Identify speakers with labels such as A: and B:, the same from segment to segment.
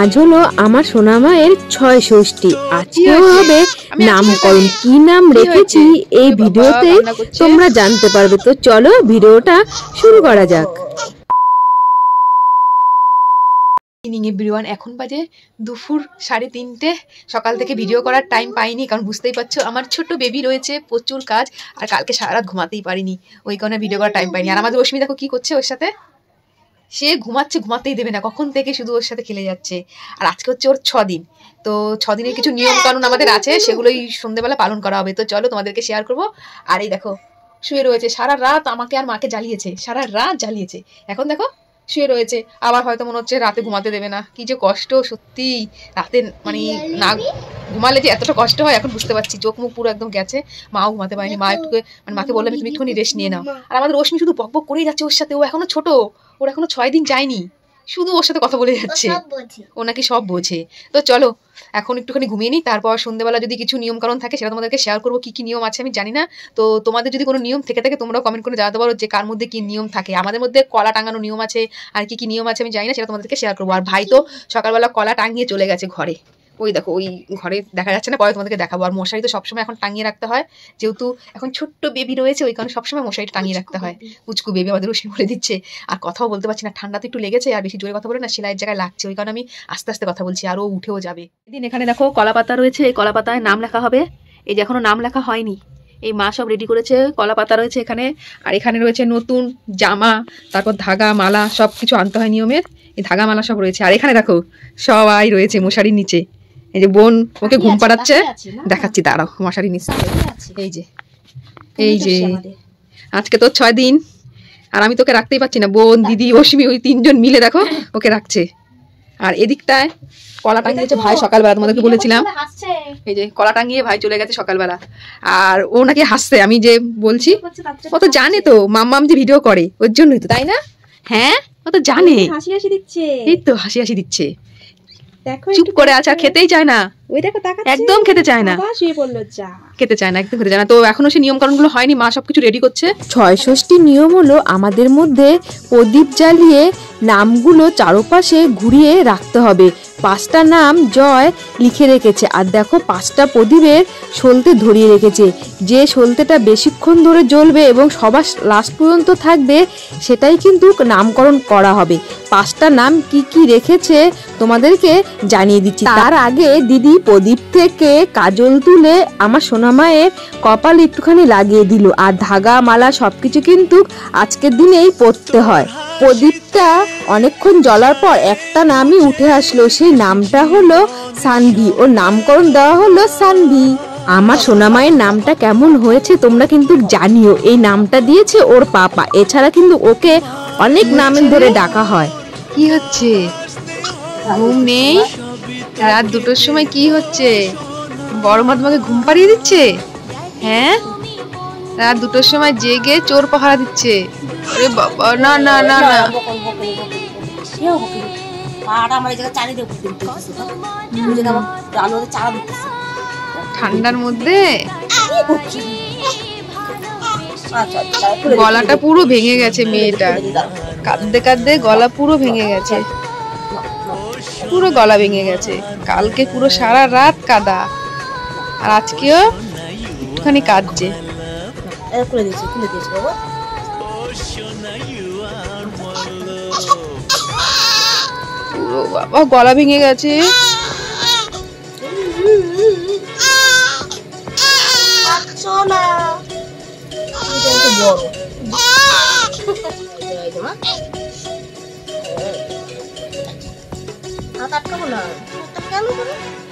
A: আজ হলো আমার সোনামায়ের ৬ ষষ্ঠী। আজকেও হবে নামকরণ। কি নাম রেখেছি এই ভিডিওতে তোমরা জানতে পারবে। তো চলো ভিডিওটা শুরু করা যাক।
B: এভরিওয়ান, এখন বাজে দুপুর 3:30। সকাল থেকে ভিডিও করার টাইম পাইনি, কারণ বুঝতেই পারছো আমার ছোট বেবি রয়েছে, প্রচুর কাজ, আর কালকে সারা রাত ঘুমাতেই পারিনি, ওই কারণে ভিডিও করার টাইম পাইনি। আর আমাদের রশ্মি দেখো কি করছে ওর সাথে, সে ঘুমাচ্ছে, ঘুমাতেই দেবে না, কখন থেকে শুধু ওর সাথে খেলে যাচ্ছে। আর আজকে হচ্ছে ওর 6 দিন, তো 6 দিনের কিছু নিয়ম কানুন আমাদের আছে, সেগুলোই সন্ধ্যেবেলা পালন করা হবে। তো চলো তোমাদেরকে শেয়ার করবো। আর এই দেখো শুয়ে রয়েছে, সারা রাত আমাকে আর মাকে জ্বালিয়েছে, সারা রাত জ্বালিয়েছে। এখন দেখো শুয়ে রয়েছে, আবার হয়তো মনে হচ্ছে রাতে ঘুমাতে দেবে না। কি যে কষ্ট সত্যি, রাতে মানে না ঘুমালে যে এতটা কষ্ট হয় এখন বুঝতে পারছি। চোখ মুখ পুরো একদম গেছে, মাও ঘুমাতে পারেনি। মা একটু মানে মাকে বললাম তুমি একটুখানি রেস্ট নিয়ে নাও। আর আমাদের রশ্মি শুধু বক বক করেই যাচ্ছে ওর সাথে। ও এখনো ছোট, ওর এখনো 6 দিন যায়নি, শুধু ওর সাথে কথা বলে যাচ্ছে, ও নাকি সব বোঝে। তো চলো এখন একটুখানি ঘুমিয়ে নিই, তারপর সন্ধ্যেবেলা যদি কিছু নিয়ম কারণ থাকে সেটা তোমাদেরকে শেয়ার করবো। কি কি নিয়ম আছে আমি জানি না, তো তোমাদের যদি কোনো নিয়ম থেকে থাকে তোমরাও কমেন্ট করে জানাতে পারো যে কার মধ্যে কি নিয়ম থাকে। আমাদের মধ্যে কলা টাঙানো নিয়ম আছে, আর কি কি নিয়ম আছে আমি জানি না, সেটা তোমাদেরকে শেয়ার করবো। আর ভাই তো সকালবেলা কলা টাঙিয়ে চলে গেছে ঘরে, ওই দেখো ওই ঘরে দেখা যাচ্ছে না, পরে তোমাদেরকে দেখাবো। আর মশারি তো সবসময় এখন টাঙিয়ে রাখতে হয়, যেহেতু এখন ছোট্ট বেবি রয়েছে, ওই কারণে সবসময় মশারিটা টাঙিয়ে রাখতে হয়। পুচকু বেবি আমাদের রশ্মি বলে দিচ্ছে, আর কথাও বলতে পারছি না, ঠান্ডা তো একটু লেগেছে, আর বেশি জোরে কথা বলে না সেলাইয়ের জায়গায় লাগছে, ওই কারণে আমি আস্তে আস্তে কথা বলছি। আর ও উঠেও যাবে। এদিন এখানে দেখো কলা পাতা রয়েছে, এই কলা পাতায় নাম লেখা হবে। এই যে এখনো নাম লেখা হয়নি, এই মা সব রেডি করেছে। কলা পাতা রয়েছে এখানে, আর এখানে রয়েছে নতুন জামা, তারপর ধাগা মালা সব কিছু আনতে হয় নিয়মের, এই ধাগা মালা সব রয়েছে। আর এখানে দেখো সবাই রয়েছে মশারির নিচে, এই যে বোন ওকে ঘুম পাড়াচ্ছে, দেখাচ্ছি দাঁড়াও মশারি নিচে। এই যে আজকে তোর 6 দিন, আর আমি তোকে রাখতেই পারছি না, বোন দিদি রশ্মি ওই 3 জন মিলে দেখো ওকে রাখছে। আর এদিকটায় কলা টাঙিয়েছে ভাই সকালবেলা, তোমাদেরকে বলেছিলাম, এই যে কলা টাঙিয়ে ভাই চলে গেছে সকালবেলা। আর ও নাকি হাসছে, আমি যে বলছি ও তো জানে তো মাম্মাম যে ভিডিও করে ওর জন্যই তো, তাই না? হ্যাঁ ও তো জানে,
A: হাসি হাসি দিচ্ছে,
B: এই তো হাসি হাসি দিচ্ছে, চুপ করে আছে, আর খেতেই চায় না, ওই দেখো একদম খেতে চায় না, খেতে চায় না, একদম খেতে চায় না। তো এখনো সে নিয়ম কারণ গুলো হয়নি, মা সবকিছু রেডি করছে।
A: ৬ ষষ্ঠীর নিয়ম হলো আমাদের মধ্যে প্রদীপ জ্বালিয়ে নামগুলো চারপাশে ঘুরিয়ে রাখতে হবে। 5টা নাম জয় লিখে রেখেছে, আর দেখো 5টা প্রদীপের সলতে ধরিয়ে রেখেছে। যে সলতেটা বেশিক্ষণ ধরে জ্বলবে এবং সবার লাস্ট পর্যন্ত থাকবে সেটাই কিন্তু নামকরণ করা হবে। 5টা নাম কি কি রেখেছে তোমাদেরকে জানিয়ে দিচ্ছি। তার আগে দিদি প্রদীপ থেকে কাজল তুলে আমার সোনামায়ের কপাল একটুখানি লাগিয়ে দিল। আর ধাগা মালা সবকিছু কিন্তু আজকের দিনেই পড়তে হয়। প্রদীপটা অনেকক্ষণ জ্বলার পর একটা নামই উঠে আসলো, সেই নামটা হলো সানভি। ওর নামকরণ দেওয়া হলো সানভি। আমার সোনামায়ের নামটা কেমন হয়েছে তোমরা কিন্তু জানিও। এই নামটা দিয়েছে ওর পাপা, এছাড়া কিন্তু ওকে অনেক নামে ধরে ডাকা হয়।
B: কি হচ্ছে? ঘুম নেই? রাত 2টোর সময় কি হচ্ছে? বড় মা তোমাকে ঘুম পাড়িয়ে দিচ্ছে? হ্যাঁ, রাত 2টোর সময় জেগে চোর পাহারা দিচ্ছে। আরে বাবা, না না না না, ঠান্ডার মধ্যে গলাটা পুরো ভেঙে গেছে মেয়েটার, কাঁদতে কাঁদতে গলা পুরো ভেঙে গেছে, পুরো গলা ভেঙে গেছে। কালকে পুরো সারা রাত কাঁদা, আর আজকেও একটুখানি কাঁদছে। পুরো বাবা গলা ভেঙে গেছে।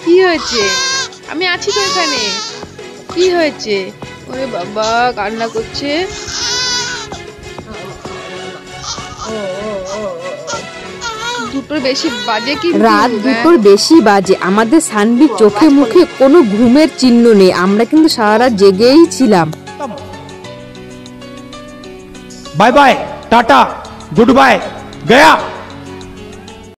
B: কি হয়েছে? আমি আছি তো এখানে, কি হয়েছে? ওরে বাবা কান্না করছে। দুটোর বেশি বাজে, কি
A: রাত 2টোর বেশি বাজে। আমাদের সানভির চোখে মুখে কোনো ঘুমের চিহ্ন নেই, আমরা কিন্তু সারা রাত জেগেই ছিলাম।
C: Bye bye tata goodbye गया।